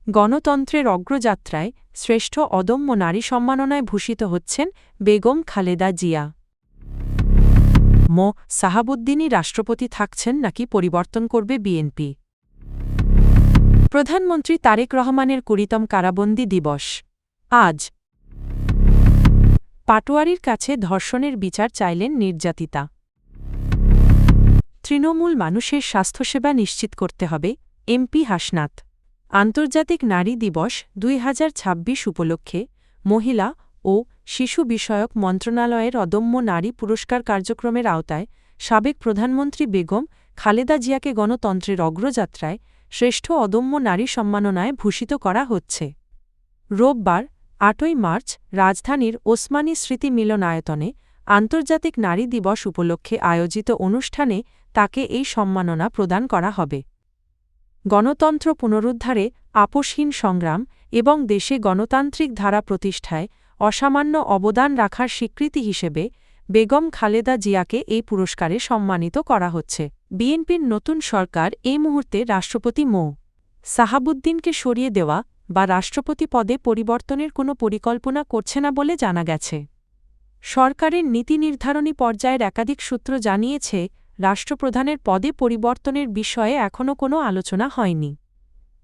গণতন্ত্রের অগ্রযাত্রায় শ্রেষ্ঠ অদম্য নারী সম্মাননায় ভূষিত হচ্ছেন বেগম খালেদা জিয়া। সাহাবুদ্দিনই রাষ্ট্রপতি থাকছেন নাকি পরিবর্তন করবে বিএনপি? প্রধানমন্ত্রী তারেক রহমানের ২০তম কারাবন্দী দিবস আজ। পাটোয়ারীর কাছে ধর্ষণের বিচার চাইলেন নির্যাতিতা। তৃণমূল মানুষের স্বাস্থ্যসেবা নিশ্চিত করতে হবে, এমপি হাসনাত। আন্তর্জাতিক নারী দিবস ২০২৬ উপলক্ষে মহিলা ও শিশু বিষয়ক মন্ত্রণালয়ের অদম্য নারী পুরস্কার কার্যক্রমের আওতায় সাবেক প্রধানমন্ত্রী বেগম খালেদা জিয়াকে গণতন্ত্রের অগ্রযাত্রায় শ্রেষ্ঠ অদম্য নারী সম্মাননায় ভূষিত করা হচ্ছে। রোববার ৮ই মার্চ রাজধানীর ওসমানী স্মৃতি মিলনায়তনে আন্তর্জাতিক নারী দিবস উপলক্ষে আয়োজিত অনুষ্ঠানে তাকে এই সম্মাননা প্রদান করা হবে। গণতন্ত্র পুনরুদ্ধারে আপোষহীন সংগ্রাম এবং দেশে গণতান্ত্রিক ধারা প্রতিষ্ঠায় অসামান্য অবদান রাখার স্বীকৃতি হিসেবে বেগম খালেদা জিয়াকে এই পুরস্কারে সম্মানিত করা হচ্ছে। বিএনপির নতুন সরকার এই মুহূর্তে রাষ্ট্রপতি সাহাবুদ্দিনকে সরিয়ে দেওয়া বা রাষ্ট্রপতি পদে পরিবর্তনের কোনো পরিকল্পনা করছে না বলে জানা গেছে। সরকারের নীতি নির্ধারণী পর্যায়ের একাধিক সূত্র জানিয়েছে, রাষ্ট্রপ্রধানের পদে পরিবর্তনের বিষয়ে এখনও কোনো আলোচনা হয়নি।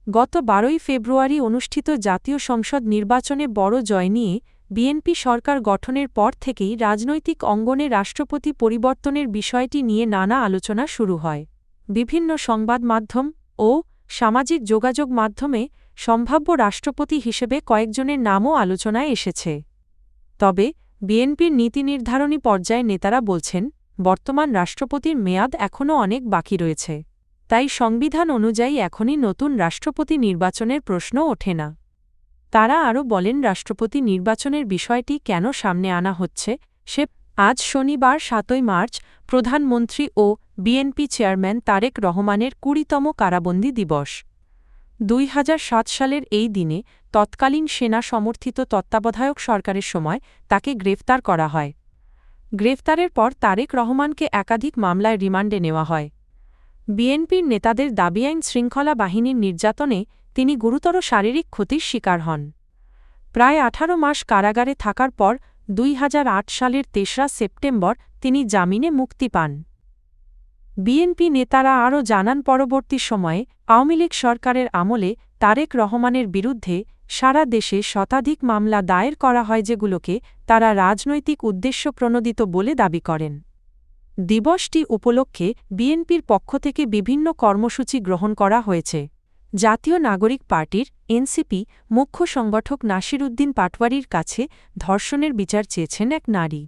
গত ১২ই ফেব্রুয়ারি অনুষ্ঠিত জাতীয় সংসদ নির্বাচনে বড় জয় নিয়ে বিএনপি সরকার গঠনের পর থেকেই রাজনৈতিক অঙ্গনে রাষ্ট্রপতি পরিবর্তনের বিষয়টি নিয়ে নানা আলোচনা শুরু হয়। বিভিন্ন সংবাদ মাধ্যম ও সামাজিক যোগাযোগ মাধ্যমে সম্ভাব্য রাষ্ট্রপতি হিসেবে কয়েকজনের নামও আলোচনায় এসেছে। তবে বিএনপির নীতি নির্ধারণী পর্যায়ে নেতারা বলছেন, বর্তমান রাষ্ট্রপতির মেয়াদ এখনও অনেক বাকি রয়েছে। তাই সংবিধান অনুযায়ী এখনই নতুন রাষ্ট্রপতি নির্বাচনের প্রশ্ন ওঠে না। তারা আরও বলেন, রাষ্ট্রপতি নির্বাচনের বিষয়টি কেন সামনে আনা হচ্ছে সে আজ শনিবার ৭ই মার্চ প্রধানমন্ত্রী ও বিএনপি চেয়ারম্যান তারেক রহমানের ২০তম কারাবন্দী দিবস। ২০০৭ সালের এই দিনে তৎকালীন সেনা সমর্থিত তত্ত্বাবধায়ক সরকারের সময় তাকে গ্রেফতার করা হয়। গ্রেফতারের পর তারেক রহমানকে একাধিক মামলায় রিমান্ডে নেওয়া হয়। বিএনপির নেতাদের দাবি, আইন শৃঙ্খলা বাহিনীর নির্যাতনে তিনি গুরুতর শারীরিক ক্ষতির শিকার হন। প্রায় ১৮ মাস কারাগারে থাকার পর ২০০৮ সালের ৩রা সেপ্টেম্বর তিনি জামিনে মুক্তি পান। বিএনপি নেতারা আরও জানান, পরবর্তী সময়ে আওয়ামী লীগ সরকারের আমলে তারেক রহমানের বিরুদ্ধে সারা দেশে শতাধিক মামলা দায়ের করা হয়, যেগুলোকে তারা রাজনৈতিক উদ্দেশ্যপ্রণোদিত বলে দাবি করেন। দিবসটি উপলক্ষে বিএনপির পক্ষ থেকে বিভিন্ন কর্মসূচি গ্রহণ করা হয়েছে। জাতীয় নাগরিক পার্টির এনসিপি মুখ্য সংগঠক নাসির উদ্দিন পাটোয়ারীর কাছে ধর্ষণের বিচার চেয়েছেন এক নারী।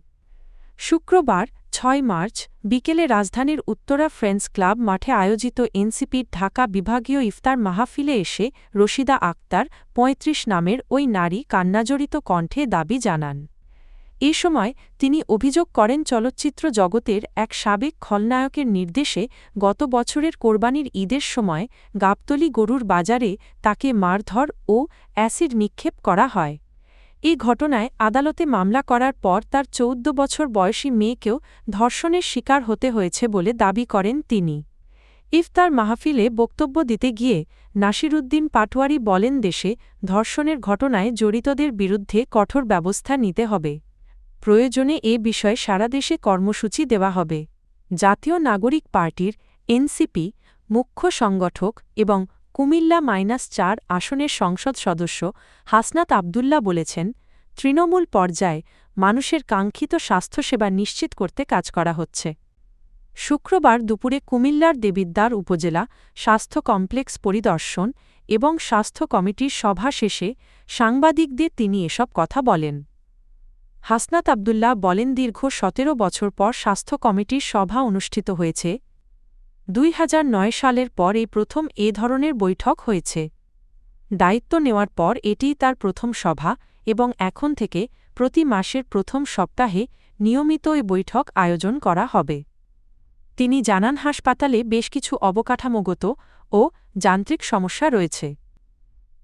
শুক্রবার ৬ মার্চ বিকেলে রাজধানীর উত্তরা ফ্রেন্ডস ক্লাব মাঠে আয়োজিত এনসিপির ঢাকা বিভাগীয় ইফতার মাহফিলে এসে রশিদা আক্তার ৩৫ নামের ওই নারী কান্নাজড়িত কণ্ঠে দাবি জানান। এ সময় তিনি অভিযোগ করেন, চলচ্চিত্র জগতের এক সাবেক খলনায়কের নির্দেশে গত বছরের কোরবানির ঈদের সময় গাবতলী গরুর বাজারে তাকে মারধর ও অ্যাসিড নিক্ষেপ করা হয়। এই ঘটনায় আদালতে মামলা করার পর তার ১৪ বছর বয়সী মেয়েকেও ধর্ষণের শিকার হতে হয়েছে বলে দাবি করেন তিনি। ইফতার মাহফিলে বক্তব্য দিতে গিয়ে নাসির উদ্দিন পাটোয়ারী বলেন, দেশে ধর্ষণের ঘটনায় জড়িতদের বিরুদ্ধে কঠোর ব্যবস্থা নিতে হবে। প্রয়োজনে এ বিষয়ে সারা দেশে কর্মসূচি দেওয়া হবে। জাতীয় নাগরিক পার্টির এনসিপি মুখ্য সংগঠক এবং কুমিল্লা-৪ আসনের সংসদ সদস্য হাসনাত আবদুল্লাহ বলেছেন, তৃণমূল পর্যায়ে মানুষের কাঙ্ক্ষিত স্বাস্থ্যসেবা নিশ্চিত করতে কাজ করা হচ্ছে। শুক্রবার দুপুরে কুমিল্লার দেবিদ্বার উপজেলা স্বাস্থ্য কমপ্লেক্স পরিদর্শন এবং স্বাস্থ্য কমিটির সভা শেষে সাংবাদিকদের তিনি এসব কথা বলেন। হাসনাত আবদুল্লাহ বলেন, দীর্ঘ ১৭ বছর পর স্বাস্থ্য কমিটির সভা অনুষ্ঠিত হয়েছে। ২০০৯ সালের পর এই প্রথম এ ধরনের বৈঠক হয়েছে। দায়িত্ব নেওয়ার পর এটিই তার প্রথম সভা এবং এখন থেকে প্রতি মাসের প্রথম সপ্তাহে নিয়মিত এ বৈঠক আয়োজন করা হবে। তিনি জানান, হাসপাতালে বেশ কিছু অবকাঠামোগত ও যান্ত্রিক সমস্যা রয়েছে।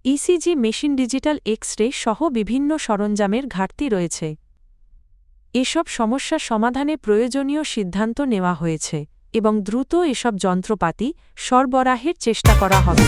ইসিজি মেশিন, ডিজিটাল এক্স-রে সহ বিভিন্ন সরঞ্জামের ঘাটতি রয়েছে। এসব সমস্যা সমাধানে প্রয়োজনীয় সিদ্ধান্ত নেওয়া হয়েছে এবং দ্রুত এসব যন্ত্রপাতি সরবরাহের চেষ্টা করা হবে।